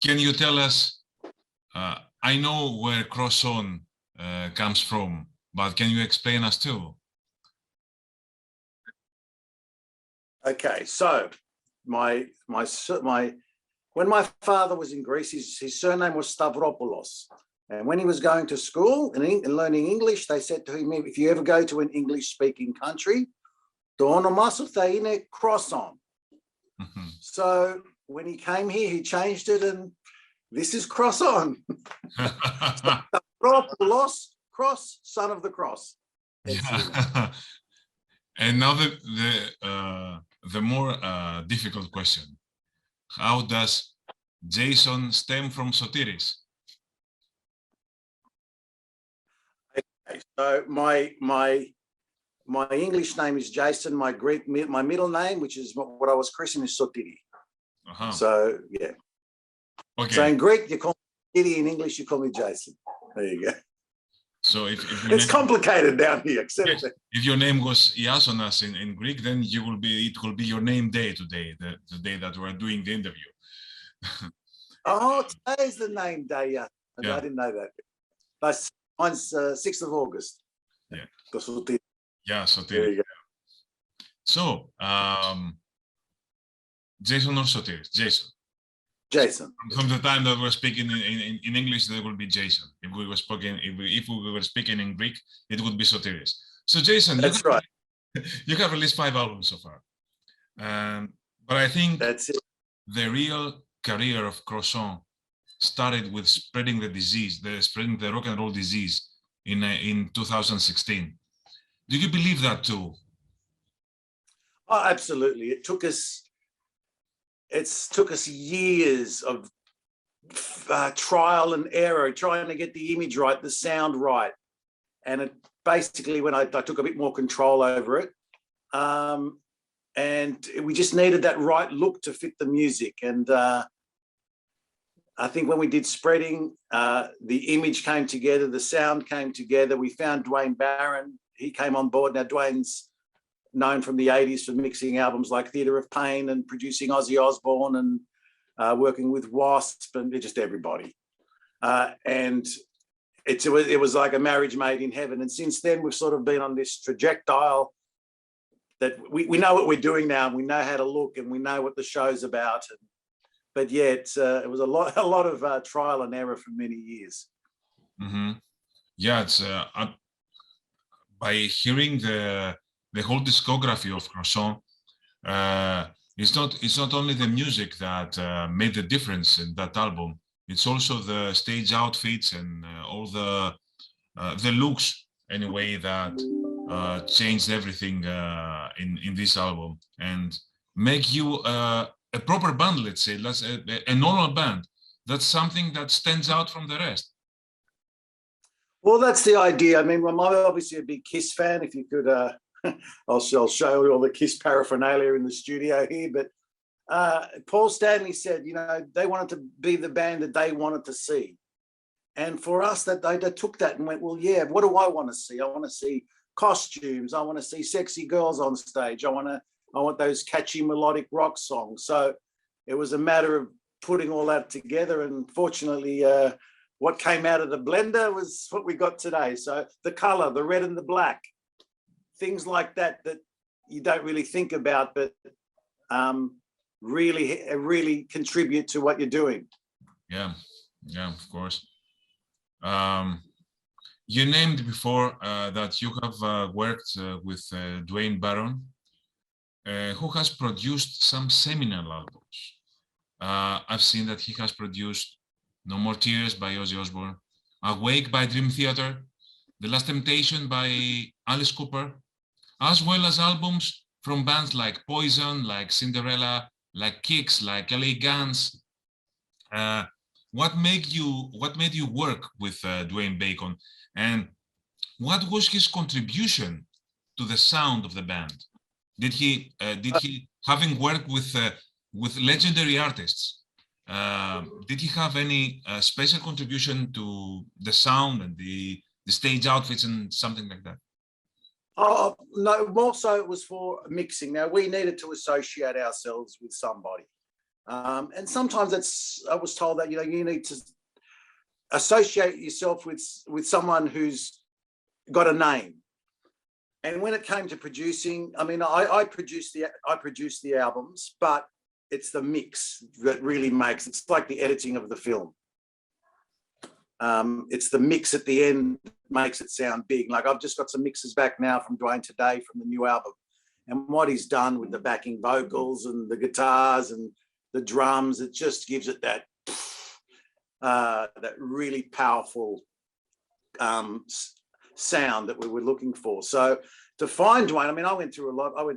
can you tell us, I know where Crosson comes from, but can you explain us too? Okay, so when my father was in Greece, his surname was Stavropoulos. And when he was going to school and learning English, they said to him, if you ever go to an English-speaking country, το όνομά σου θα είναι Crosson. So when he came here, he changed it, and this is Crosson. Stavropoulos, cross, son of the cross. Yeah. And now the more difficult question: how does Jason stem from Sotiris? Okay, so my English name is Jason. My middle name, which is what I was christened, is Sotiri. So yeah. Okay. So in Greek you call me Sotiri, in English you call me Jason. There you go. So if it's complicated down here, except yes, if your name was Iasonas in Greek, then it will be your name day today, the day that we're doing the interview. Oh, today's the name day, yeah. I didn't know that. But mine's 6th of August. Yeah. Sotiri. Yeah, Sotiri. There you go. So, Jason or Sotiris? Jason. Jason. From the time that we're speaking in English, there will be Jason. If we were speaking in Greek, it would be Sotiris. So Jason, that's right. You have released 5 albums so far, but I think that's it. The real career of Crosson started with spreading the disease, spreading the rock and roll disease in 2016. Do you believe that too? Oh, absolutely. It took us years of trial and error, trying to get the image right, the sound right. And it basically, when I took a bit more control over it, and we just needed that right look to fit the music. And I think when we did Spreading, the image came together, the sound came together. We found Dwayne Barron. He came on board. Now, Dwayne's known from the 80s for mixing albums like Theatre of Pain and producing Ozzy Osbourne and working with Wasp and just everybody. And it was like a marriage made in heaven. And since then, we've sort of been on this trajectory that we know what we're doing now, and we know how to look, and we know what the show's about. But yeah, it was a lot of trial and error for many years. Mm-hmm. Yeah, it's by hearing the whole discography of Crosson, it's not only the music that made the difference in that album. It's also the stage outfits and all the looks, anyway, that changed everything in this album and make you a proper band, let's say, a normal band. That's something that stands out from the rest. Well, that's the idea. I mean, I'm obviously a big Kiss fan. If you could, I'll show you all the Kiss paraphernalia in the studio here. But Paul Stanley said, they wanted to be the band that they wanted to see. And for us, that they took that and went, well, yeah, what do I want to see? I want to see costumes. I want to see sexy girls on stage. I want those catchy melodic rock songs. So it was a matter of putting all that together. And fortunately, what came out of the blender was what we got today. So the color, the red and the black, things like that you don't really think about, but really contribute to what you're doing. Yeah, of course. You named before that you have worked with Dwayne Barron, who has produced some seminal albums. I've seen that he has produced No More Tears by Ozzy Osbourne, Awake by Dream Theater, The Last Temptation by Alice Cooper, as well as albums from bands like Poison, like Cinderella, like Kicks, like LA Guns. What made you work with Dwayne Bacon, and what was his contribution to the sound of the band? Did he having worked with legendary artists, did he have any special contribution to the sound and the stage outfits and something like that? Oh, no, more so it was for mixing. Now, we needed to associate ourselves with somebody. And sometimes I was told that, you need to associate yourself with someone who's got a name. And when it came to producing, I mean, I produced the albums, but it's the mix that really makes, it's like the editing of the film. It's the mix at the end that makes it sound big. Like I've just got some mixes back now from Dwayne today from the new album. And what he's done with the backing vocals and the guitars and the drums, it just gives it that really powerful sound that we were looking for. So to find Dwayne, I mean, I went through a lot. I was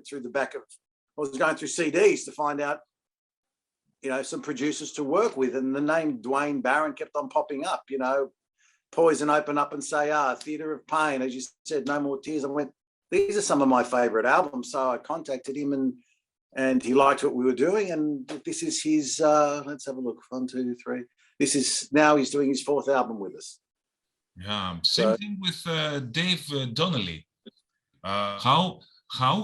going through CDs to find out, some producers to work with, and the name Dwayne Barron kept on popping up. Poison, Open Up and Say Theatre of Pain, as you said, No More Tears. I went, these are some of my favorite albums. So I contacted him and he liked what we were doing. And this is his, let's have a look, 1, 2, 3. Now he's doing his 4th album with us. Yeah, same thing with Dave Donnelly. How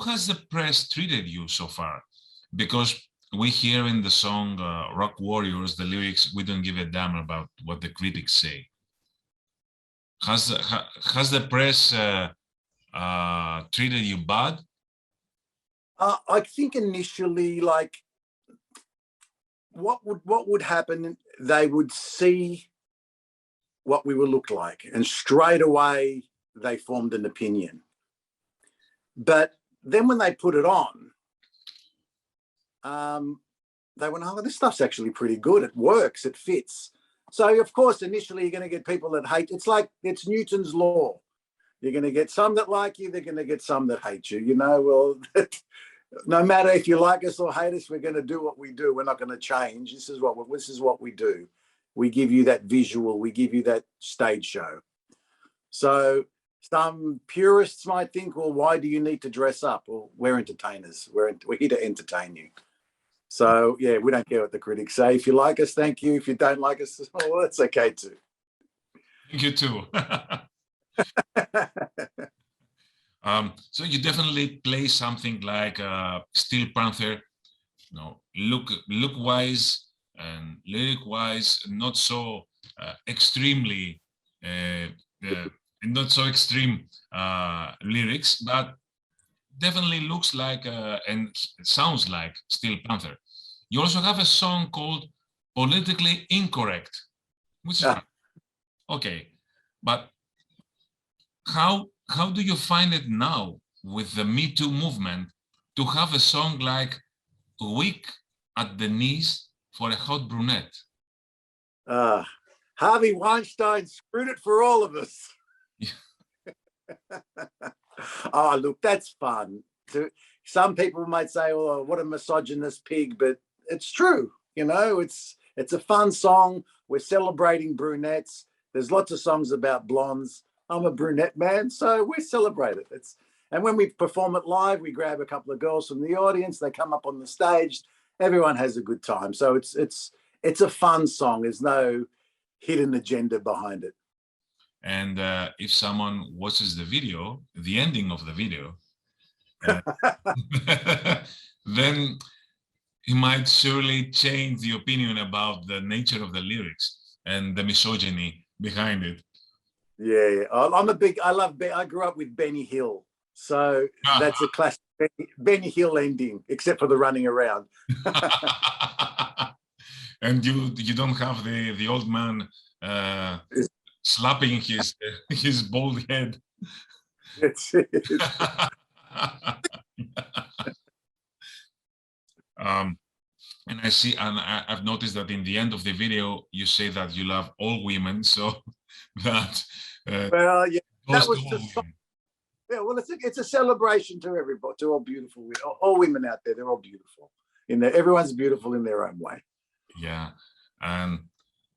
has the press treated you so far? Because we hear in the song Rock Warriors, the lyrics, we don't give a damn about what the critics say. Has the press treated you bad? I think initially, like, what would happen, they would see what we would look like, and straight away they formed an opinion. But then when they put it on, they went, oh, this stuff's actually pretty good. It works, it fits. So of course, initially you're going to get people that hate. It's Newton's law. You're going to get some that like you. They're going to get some that hate you. Well, no matter if you like us or hate us, we're going to do what we do. We're not going to change. This is what we do. We give you that visual. We give you that stage show. So some purists might think, well, why do you need to dress up? Well, we're entertainers. We're here to entertain you. So yeah, we don't care what the critics say. If you like us, thank you. If you don't like us, well, that's okay too. Thank you too. So you definitely play something like Steel Panther, look-wise and lyric-wise, not so extremely, not so extreme lyrics, but definitely looks like and sounds like Steel Panther. You also have a song called Politically Incorrect, which is okay, but how do you find it now with the Me Too movement to have a song like Weak at the Knees for a Hot Brunette? Harvey Weinstein screwed it for all of us. Oh, look, that's fun. Some people might say, "Oh, what a misogynist pig," but it's true. It's a fun song. We're celebrating brunettes. There's lots of songs about blondes. I'm a brunette man, so we celebrate it. And when we perform it live, we grab a couple of girls from the audience. They come up on the stage. Everyone has a good time. So it's a fun song. There's no hidden agenda behind it. And if someone watches the video, the ending of the video, then he might surely change the opinion about the nature of the lyrics and the misogyny behind it. Yeah. I grew up with Benny Hill. So that's a classic Benny Hill ending, except for the running around. And you don't have the old man slapping his bald head. That's it. And I see, and I've noticed that in the end of the video, you say that you love all women. So that well, yeah, that was just. Yeah, well, it's a celebration to everybody, to all beautiful women, all women out there. They're all beautiful. Everyone's beautiful in their own way. Yeah, and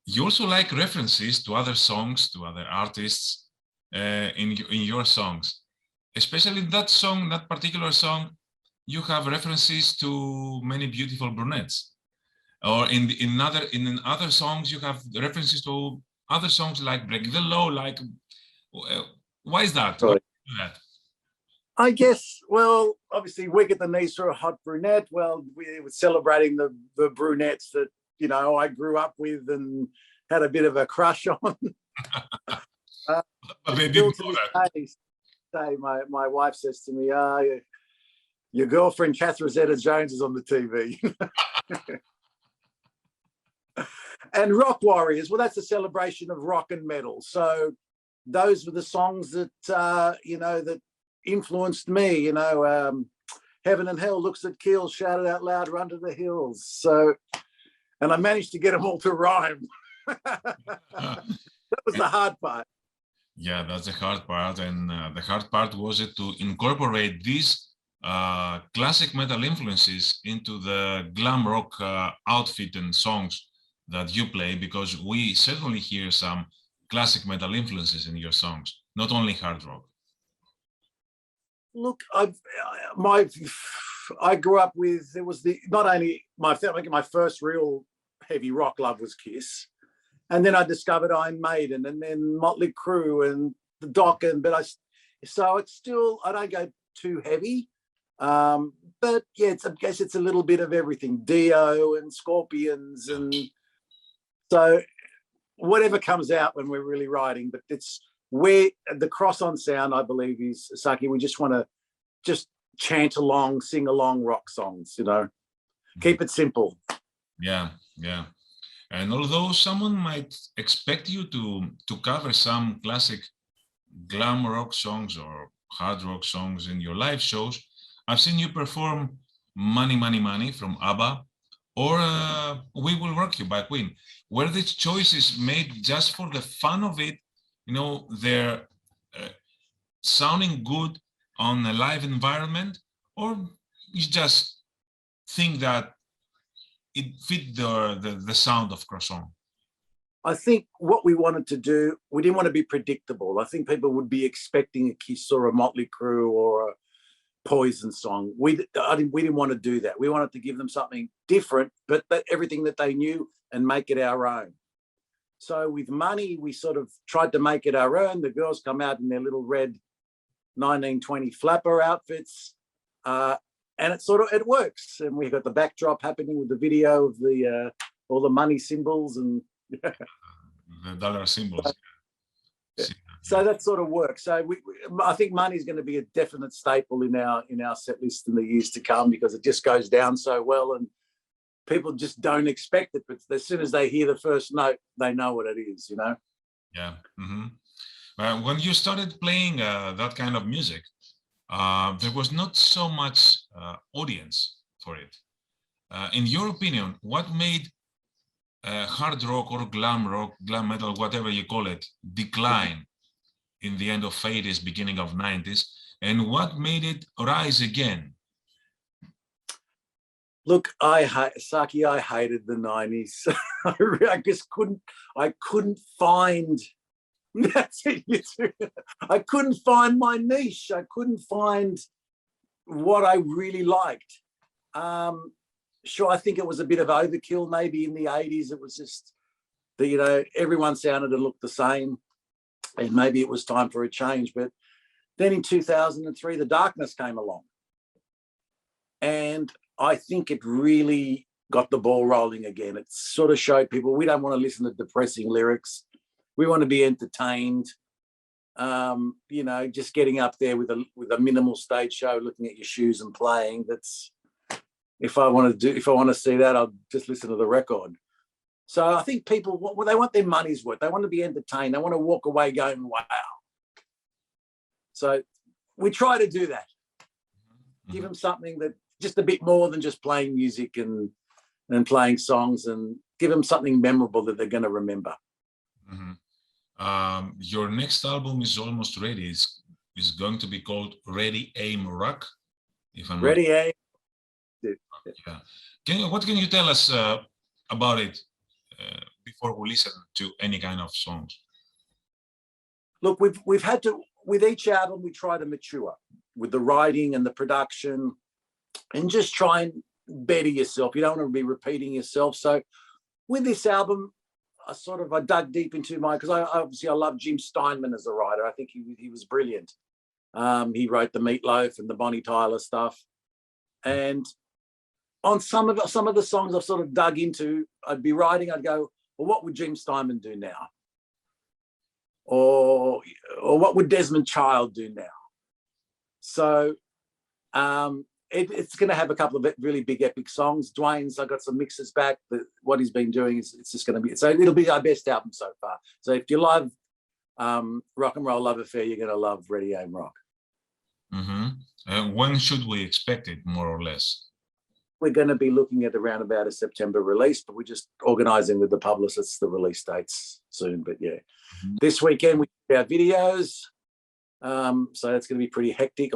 you also like references to other songs, to other artists in your songs, especially that song, that particular song. You have references to many beautiful brunettes, or in other songs you have references to other songs like Break the Law. Like, why is that? Right. I guess, well, obviously weak at the knees for a hot brunette. Well, we were celebrating the brunettes that, you know, I grew up with and had a bit of a crush on. But they Still didn't to know this day, my wife says to me, your girlfriend, Catherine Zeta-Jones, is on the TV. And Rock Warriors, well, that's a celebration of rock and metal. So those were the songs that, you know, that influenced me, you know, Heaven and Hell, Looks at Kills, Shout It Out Loud, Run to the Hills. So, and I managed to get them all to rhyme. That was the hard part. Yeah, that's the hard part. And the hard part was it to incorporate these classic metal influences into the glam rock outfit and songs that you play, because we certainly hear some classic metal influences in your songs, not only hard rock. Look, I grew up with, it was not only my family, my first real heavy rock love was Kiss. And then I discovered Iron Maiden, and then Motley Crue and the Dokken, so it's still, I don't go too heavy. But yeah, I guess it's a little bit of everything, Dio and Scorpions, and so whatever comes out when we're really writing. But it's where the Crosson sound, I believe, is, Saki, we just want to just chant along, sing along rock songs, you know, keep it simple. Yeah, yeah. And although someone might expect you to cover some classic glam rock songs or hard rock songs in your live shows, I've seen you perform Money, Money, Money from ABBA, or We Will Rock You by Queen. Were these choices made just for the fun of it? You know, they're sounding good on a live environment, or you just think that it fit the sound of Crosson? I think what we wanted to do, we didn't want to be predictable. I think people would be expecting a Kiss or a Motley Crue or a Poison song. We didn't want to do that. We wanted to give them something different, but everything that they knew, and make it our own. So with Money, we sort of tried to make it our own. The girls come out in their little red 1920 flapper outfits, and it works. And we've got the backdrop happening with the video of the all the money symbols and the dollar symbols. So that sort of works. So I think Money is going to be a definite staple in our set list in the years to come, because it just goes down so well, and people just don't expect it. But as soon as they hear the first note, they know what it is, you know? Yeah. Mm-hmm. When you started playing that kind of music, there was not so much audience for it. In your opinion, what made hard rock or glam metal, whatever you call it, decline in the end of 80s, beginning of 90s, and what made it rise again? Look, Saki, I hated the 90s. I just couldn't find, that's it. I couldn't find my niche. I couldn't find what I really liked. Sure, I think it was a bit of overkill maybe in the 80s. It was just, you know, everyone sounded and looked the same, and maybe it was time for a change. But then in 2003, The Darkness came along, and I think it really got the ball rolling again. It sort of showed people we don't want to listen to depressing lyrics. We want to be entertained. You know, just getting up there with a minimal stage show, looking at your shoes and playing. That's, if I want to see that, I'll just listen to the record. So I think people, they want their money's worth. They want to be entertained. They want to walk away going, wow. So we try to do that. Give them something that just a bit more than just playing music and playing songs, and give them something memorable that they're going to remember. Your next album is almost ready. It's going to be called Ready, Aim, Rock. If I'm Ready, Aim. Yeah. What can you tell us about it before we listen to any kind of songs? Look, we've had to, with each album, we try to mature with the writing and the production, and just try and better yourself. You don't want to be repeating yourself. So with this album, I dug deep into because I love Jim Steinman as a writer. I think he was brilliant. He wrote the Meatloaf and the Bonnie Tyler stuff. And on some of the songs I've sort of dug into, I'd be writing, I'd go, well, what would Jim Steinman do now? Or what would Desmond Child do now? So it's going to have a couple of really big epic songs. Dwayne's, I got some mixes back. But what he's been doing is it's just going to be, so it'll be our best album so far. So if you love Rock and Roll Love Affair, you're going to love Ready Aim Rock. When should we expect it, more or less? We're going to be looking at around about a September release, but we're just organising with the publicists the release dates soon. But yeah, this weekend we do our videos. So it's going to be pretty hectic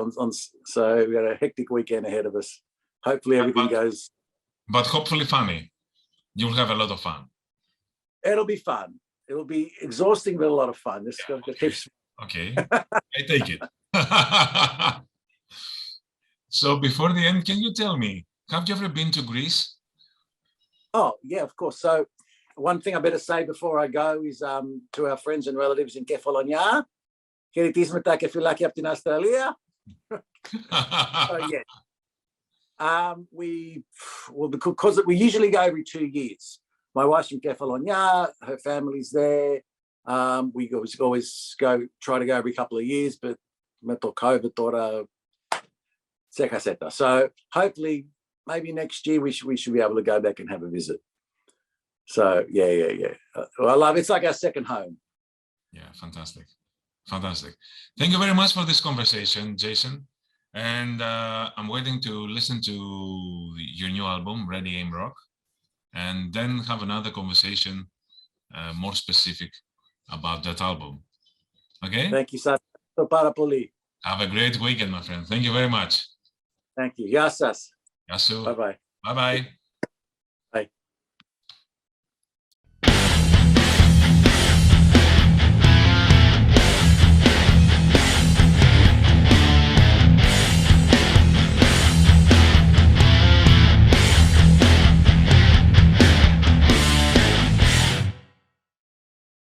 so we got a hectic weekend ahead of us. Hopefully everything goes. But hopefully funny. You'll have a lot of fun. It'll be fun. It'll be exhausting, but a lot of fun. Okay. I take it. So before the end, can you tell me, have you ever been to Greece? Oh, yeah, of course. So one thing I better say before I go is to our friends and relatives in Kefalonia, χαιρετίσματα και φυλάκια από την Αυστραλία. Oh, yeah. Because we usually go every 2 years. My wife's from Kefalonia, her family's there. We always try to go every couple of years, but με το COVID τώρα sekaseta. So hopefully maybe next year we should be able to go back and have a visit. So yeah. Well, I love it. It's like our second home. Yeah, fantastic. Thank you very much for this conversation, Jason. And I'm waiting to listen to your new album, Ready Aim Rock, and then have another conversation more specific about that album. Okay? Thank you, Sakis. Πάρα πολύ. Have a great weekend, my friend. Thank you very much. Thank you. Γεια σας. Yasu. Bye-bye. Bye-bye.